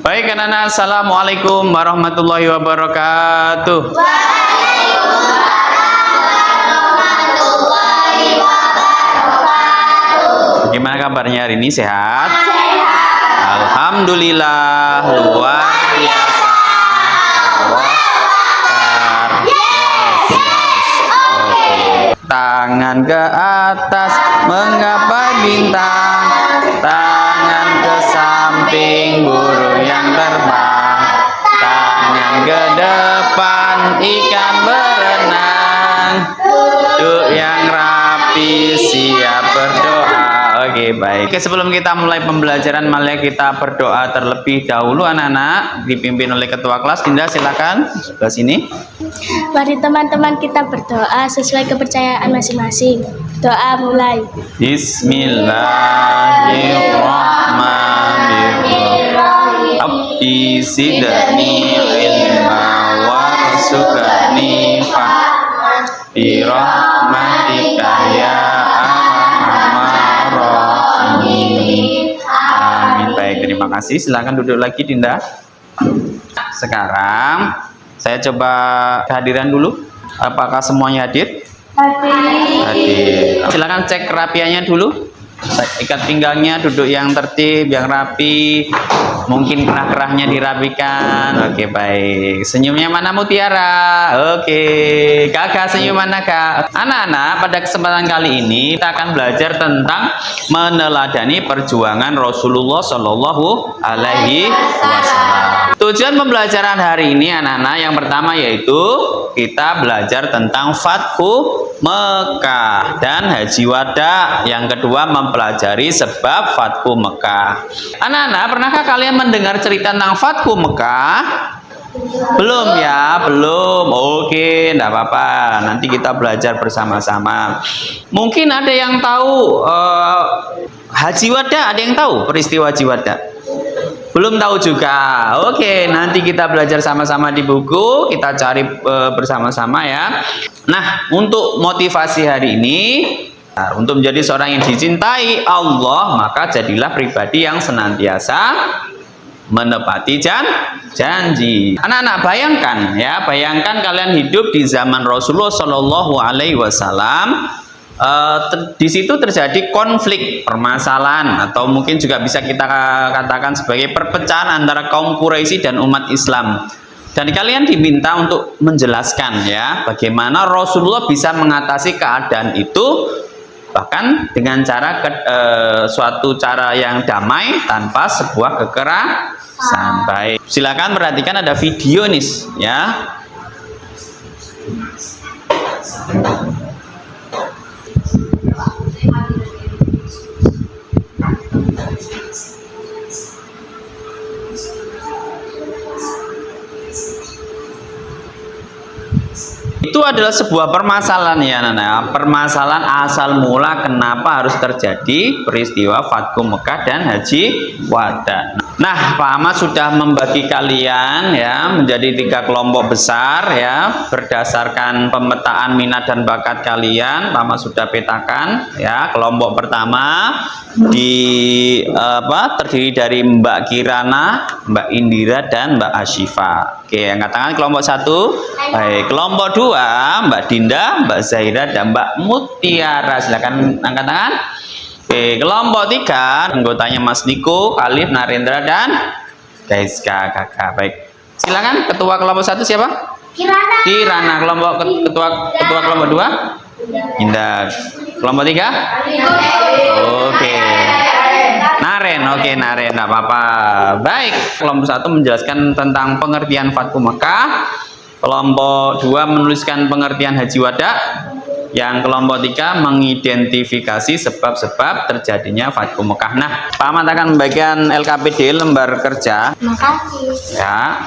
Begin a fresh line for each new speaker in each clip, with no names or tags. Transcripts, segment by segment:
Baik anak-anak, assalamualaikum warahmatullahi wabarakatuh. Bagaimana kabarnya hari ini? Sehat? Alhamdulillah, luar biasa. Tangan ke atas menggapai bintang, tangan ke samping burung yang terbang, tangan ke depan ikan berenang, duduk yang rapi siap berdoa. Oke, baik. Oke, sebelum kita mulai pembelajaran, mari kita berdoa terlebih dahulu anak-anak, dipimpin oleh ketua kelas. Dinda, silakan sebelah sini.
Mari teman-teman kita berdoa sesuai kepercayaan masing-masing. Doa mulai.
Bismillahirrahmanirrahim. Rabbi zidni ilma warzuqni bi rahmatika ya arhamar rahimin. Amin. Baik, terima kasih. Silakan duduk lagi Dinda. Sekarang saya coba kehadiran dulu. Apakah semuanya hadir? Hadir. Silakan cek kerapiannya dulu. Ikat pinggangnya, duduk yang tertib, yang rapi. Mungkin kerah-kerahnya dirapikan. Oke, baik. Senyumnya mana Mutiara? Oke. Kakak senyum mana Kak? Anak-anak, pada kesempatan kali ini kita akan belajar tentang meneladani perjuangan Rasulullah Shallallahu Alaihi Wasallam. Tujuan pembelajaran hari ini anak-anak yang pertama yaitu kita belajar tentang Fathu Mekah dan Haji Wada. Yang kedua mempelajari sebab Fathu Mekah. Anak-anak, pernahkah kalian mendengar cerita tentang Fathu Mekah? Belum ya, belum. Oke, enggak apa-apa. Nanti kita belajar bersama-sama. Mungkin ada yang tahu Haji Wada, ada yang tahu peristiwa Haji Wada? Belum tahu juga. Oke, nanti kita belajar sama-sama di buku, kita cari bersama-sama ya. Nah, untuk motivasi hari ini, untuk menjadi seorang yang dicintai Allah, maka jadilah pribadi yang senantiasa menepati janji. Anak-anak, bayangkan ya, bayangkan kalian hidup di zaman Rasulullah Shallallahu Alaihi Wasallam. Di situ terjadi konflik, permasalahan, atau mungkin juga bisa kita katakan sebagai perpecahan antara kaum Quraisy dan umat Islam. Dan kalian diminta untuk menjelaskan ya, bagaimana Rasulullah bisa mengatasi keadaan itu, bahkan dengan cara suatu cara yang damai tanpa sebuah kekerasan. Baik, silakan perhatikan ada video nih ya. Itu adalah sebuah permasalahan ya anak-anak. Permasalahan asal mula kenapa harus terjadi peristiwa Fathu Mekah dan Haji Wada. Nah, Pak Ahmad sudah membagi kalian ya menjadi 3 kelompok besar ya berdasarkan pemetaan minat dan bakat kalian. Pak Ahmad sudah petakan ya. Kelompok pertama terdiri dari Mbak Kirana, Mbak Indira dan Mbak Asyifa. Oke, angkat tangan kelompok 1. Baik, kelompok 2 Mbak Dinda, Mbak Zahira dan Mbak Mutiara. Silakan angkat tangan. Oke, kelompok 3 anggotanya Mas Niko, Alif, Narendra dan Kaiska kakak. Baik, silakan ketua kelompok 1 siapa? Kirana. Ketua kelompok 2 Indah. Kelompok 3 oke. Naren, oke Naren, enggak apa-apa. Baik, kelompok 1 menjelaskan tentang pengertian Fathu Mekah. Kelompok 2 menuliskan pengertian Haji Wada. Yang kelompok 3 mengidentifikasi sebab-sebab terjadinya Fathu Mekah. Nah, Pak Ahmad akan membagikan LKPD lembar kerja.
Makasih.
Ya.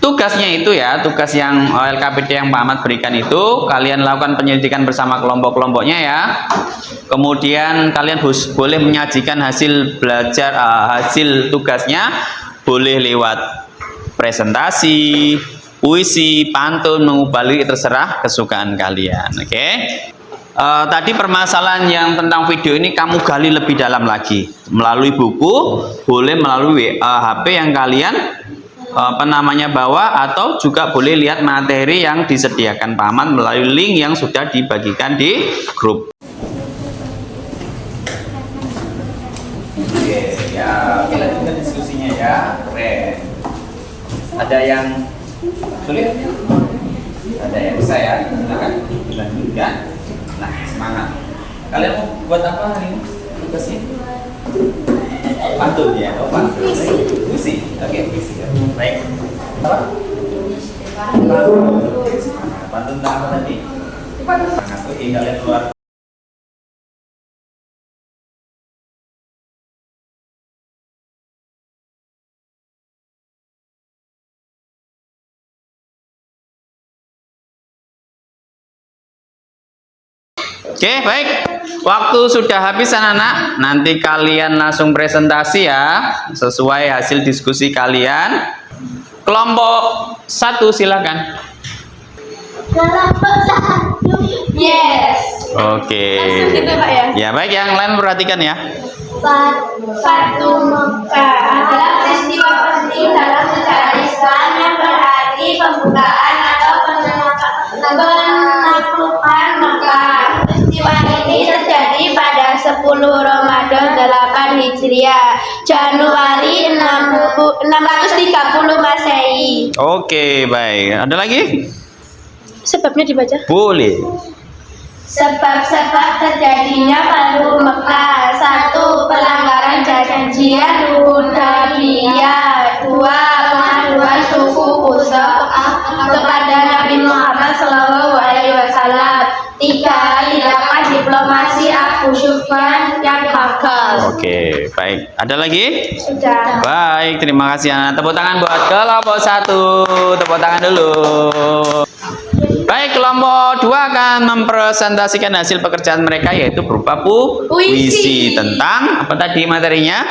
Tugasnya itu ya, tugas yang LKPD yang Pak Ahmad berikan itu, kalian lakukan penyelidikan bersama kelompok-kelompoknya ya. Kemudian kalian boleh menyajikan hasil belajar, hasil tugasnya, boleh lewat presentasi, puisi, pantun, mengubah lirik, terserah kesukaan kalian. Oke. Tadi permasalahan yang tentang video ini kamu gali lebih dalam lagi melalui buku, boleh melalui HP yang kalian bawa, atau juga boleh lihat materi yang disediakan Pak Ahmad melalui link yang sudah dibagikan di grup. Oke, ya, kita lanjutkan diskusinya ya. Keren. Ada yang sulit? Ada yang bisa ya? Silakan dilanjutkan. Nah, semangat. Kalian mau buat apa hari ini? Tugasnya? Pantun ya? Oh, pantun. Puisi. Oke, puisi. Baik. Apa? Pantun tentang apa tadi? Semangat. Oke, kalian keluar. Oke, baik. Waktu sudah habis anak-anak. Nanti kalian langsung presentasi ya, sesuai hasil diskusi kalian. Kelompok 1 silakan.
Kelompok 1. Yes.
Oke.
Langsung gitu, Pak ya.
Ya, baik, yang lain perhatikan ya.
Fatu Mekah adalah peristiwa penting dalam sejarah Islam yang berarti pembukaan atau penaklukan Mekah. Peristiwa ini terjadi pada 10 Ramadan 8 Hijriah, Januari 630 Masehi.
Oke, baik. Ada lagi?
Sebabnya dibaca.
Boleh.
Sebab-sebab terjadinya Fathu Mekah: 1. Pelanggaran janjian Hudaybiyah. 2. Pengaduan suku Quraisy kepada Nabi Muhammad SAW. 3. Tindakan diplomasi Abu Sufyan yang gagal.
Oke, baik. Ada lagi?
Sudah.
Baik, terima kasih anak. Tepuk tangan buat kelompok 1. Tepuk tangan dulu. Baik, kelompok 2 akan mempresentasikan hasil pekerjaan mereka, yaitu berupa puisi tentang apa tadi materinya?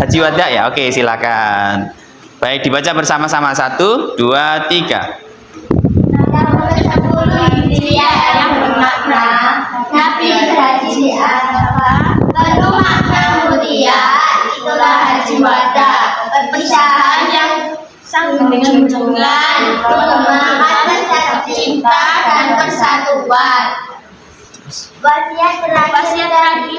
Haji Wada ya. Oke, silakan. Baik, dibaca bersama-sama. 1, 2, 3.
Tanggal 10 Hijriah yang bermakna Nabi berhaji di Arafah, penuh makna mulia, itulah Haji Wada, perpisahan yang sangat menguntungkan, pengembangan rasa cinta dan persatuan. Wasiat terakhir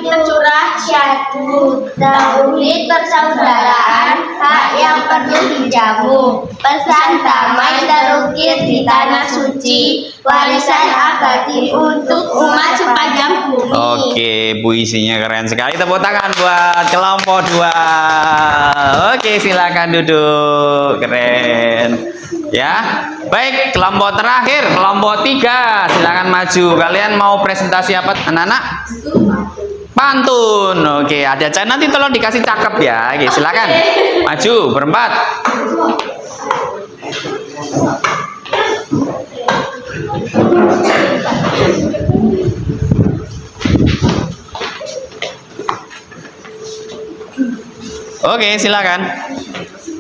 tercurah syahdu, tauhid persaudaraan, hak yang perlu dijamu, pesan damai terukir di tanah suci, warisan abadi untuk umat sepanjang bumi.
Oke, puisinya keren sekali. Tepuk tangan buat kelompok 2. Oke, silakan duduk. Keren. Ya, baik, kelompok terakhir, kelompok 3, silakan maju. Kalian mau presentasi apa, anak-anak? Pantun. Oke, ada channel nanti tolong dikasih cakep ya. Oke, silakan maju berempat. Oke, silakan.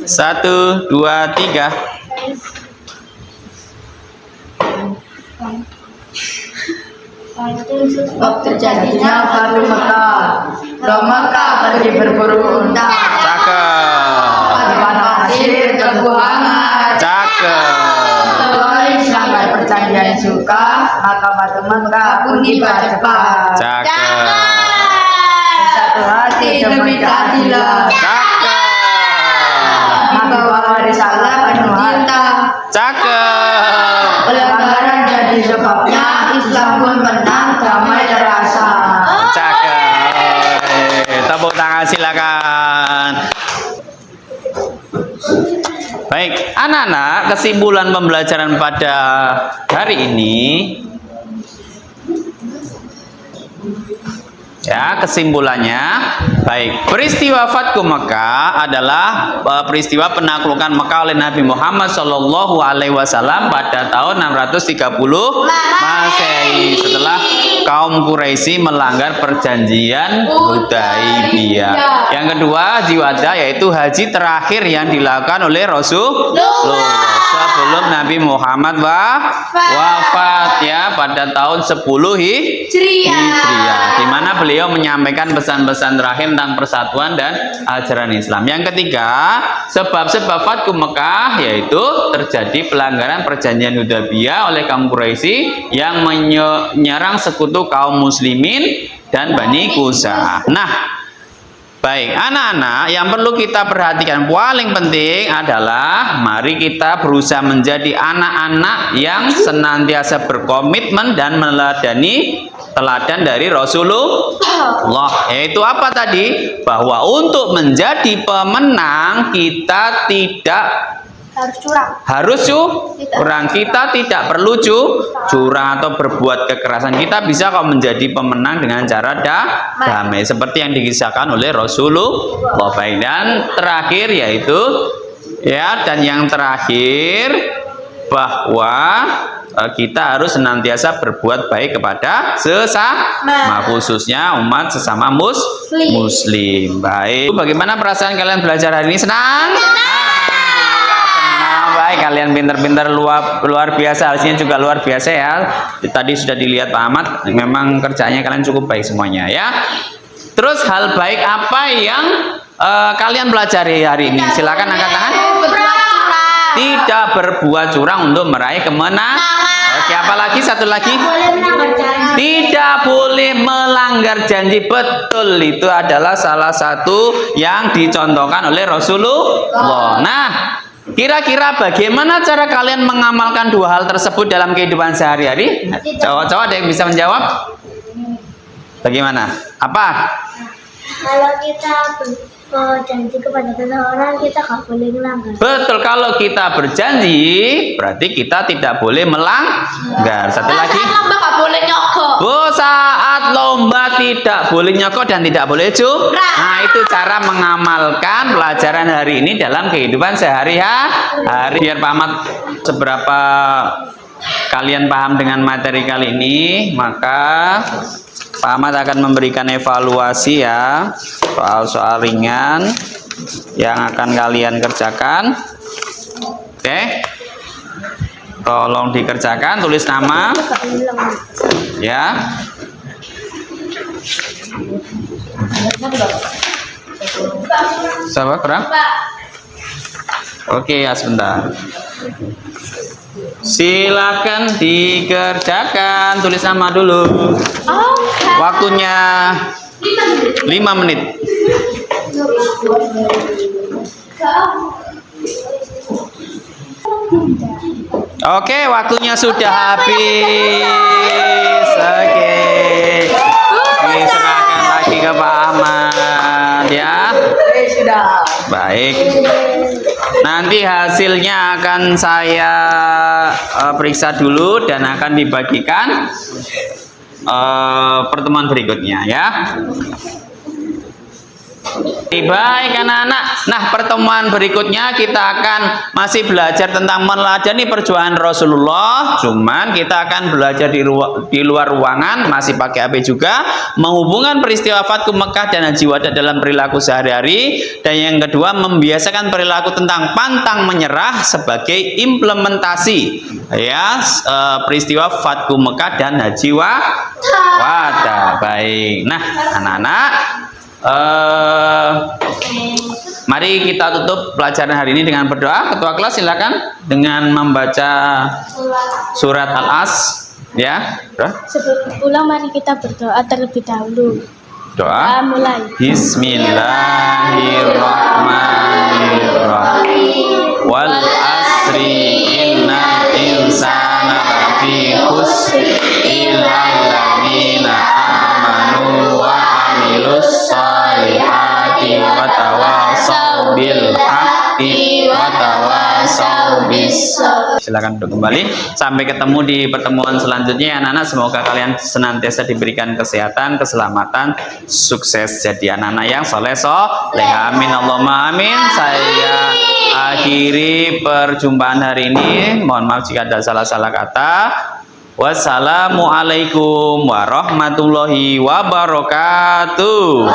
1, 2, 3.
Sebab terjadinya Fathu Mekah, Roh Mekah pergi berburu unta.
Cakep.
Pada hasil tebu hangat.
Cakep.
Setelah sampai perjanjian suka, maka Fathu Mekah pun tiba cepat.
Cakep.
Satu hati demi keadilan.
Cakep.
Membawa risalah penuh harta.
Cakep.
Pelanggaran jadi sebabnya Islam pun menang, damai terasa.
Cakep. Tepuk tangan silakan. Baik, anak-anak, kesimpulan pembelajaran pada hari ini. Ya, kesimpulannya, baik, peristiwa Fathu Mekah adalah peristiwa penaklukan Mekah oleh Nabi Muhammad SAW pada tahun 630 Masehi, setelah kaum Quraisy melanggar perjanjian Hudaibiyah. Yang kedua haji wada, yaitu haji terakhir yang dilakukan oleh Rasulullah sebelum Nabi Muhammad wafat ya pada tahun 10 Hijriah, di mana beliau menyampaikan pesan-pesan terakhir tentang persatuan dan ajaran Islam. Yang ketiga, sebab-sebab Fathu Mekah, yaitu terjadi pelanggaran perjanjian Hudaibiyah oleh kaum Quraisy yang menyerang sekutu kaum muslimin dan Bani Quzah. Nah, baik, anak-anak, yang perlu kita perhatikan paling penting adalah mari kita berusaha menjadi anak-anak yang senantiasa berkomitmen dan meneladani teladan dari Rasulullah. Yaitu apa tadi? Bahwa untuk menjadi pemenang kita tidak harus curang, kita tidak perlu curang atau berbuat kekerasan. Kita bisa kok menjadi pemenang dengan cara damai seperti yang dikisahkan oleh Rasulullah. Baik, dan terakhir yaitu dan yang terakhir bahwa kita harus senantiasa berbuat baik kepada sesama, khususnya umat sesama muslim. Baik, bagaimana perasaan kalian belajar hari ini? Senang? Baik, kalian pintar-pintar luar biasa, hasilnya juga luar biasa ya. Tadi sudah dilihat Pak Ahmad, memang kerjanya kalian cukup baik semuanya ya. Terus hal baik apa yang kalian pelajari hari ini? Silakan angkat tangan. Tidak berbuat curang untuk meraih kemenangan. Oke, apalagi satu lagi? Tidak boleh melanggar janji. Betul, itu adalah salah satu yang dicontohkan oleh Rasulullah. Nah, kira-kira bagaimana cara kalian mengamalkan dua hal tersebut dalam kehidupan sehari-hari? Cowok-cowok ada yang bisa menjawab? Bagaimana? Apa?
Kalau kita berjanji kepada seseorang, kita nggak boleh melanggar.
Betul, kalau kita berjanji berarti kita tidak boleh melanggar. Satu lagi.
Saat lomba nggak boleh nyogok.
Saat lomba tidak boleh nyogok dan tidak boleh curang. Nah, itu cara mengamalkan pelajaran hari ini dalam kehidupan sehari-hari. Biar Pak Ahmad seberapa kalian paham dengan materi kali ini, maka Pak Ahmad akan memberikan evaluasi ya, soal-soal ringan yang akan kalian kerjakan. Oke, tolong dikerjakan, tulis nama ya. Sabar kurang? Oke ya, sebentar. Silakan dikerjakan, tulis nama dulu. Waktunya 5 menit. Oke, waktunya sudah habis. Oke, diserahkan lagi ke Pak Ahmad ya.
Sudah.
Baik. Nanti hasilnya akan saya periksa dulu dan akan dibagikan pertemuan berikutnya ya. Baik anak-anak, nah pertemuan berikutnya kita akan masih belajar tentang meneladani perjuangan Rasulullah. Cuman kita akan belajar di luar ruangan, masih pakai HP juga, menghubungkan peristiwa Fathu Mekah dan Haji Wada dalam perilaku sehari-hari. Dan yang kedua, membiasakan perilaku tentang pantang menyerah sebagai implementasi ya peristiwa Fathu Mekah dan Haji Wada. Baik, nah anak-anak, mari kita tutup pelajaran hari ini dengan berdoa. Ketua kelas silakan dengan membaca surat Al-As ya.
Sebelum pulang mari kita berdoa terlebih dahulu.
Doa
Mulai.
Bismillahirrahmanirrahim. Wal asri innal insana lafi khusr illa alladziina amanu wa amilus sholihati wa tawasaw bil haqqi wa tawasaw bis sabr. Silakan duduk kembali. Sampai ketemu di pertemuan selanjutnya ya anak-anak. Semoga kalian senantiasa diberikan kesehatan, keselamatan, sukses jadi anak-anak yang soleh. Amin Allahumma amin. Saya akhiri perjumpaan hari ini. Mohon maaf jika ada salah-salah kata. Wassalamualaikum warahmatullahi wabarakatuh.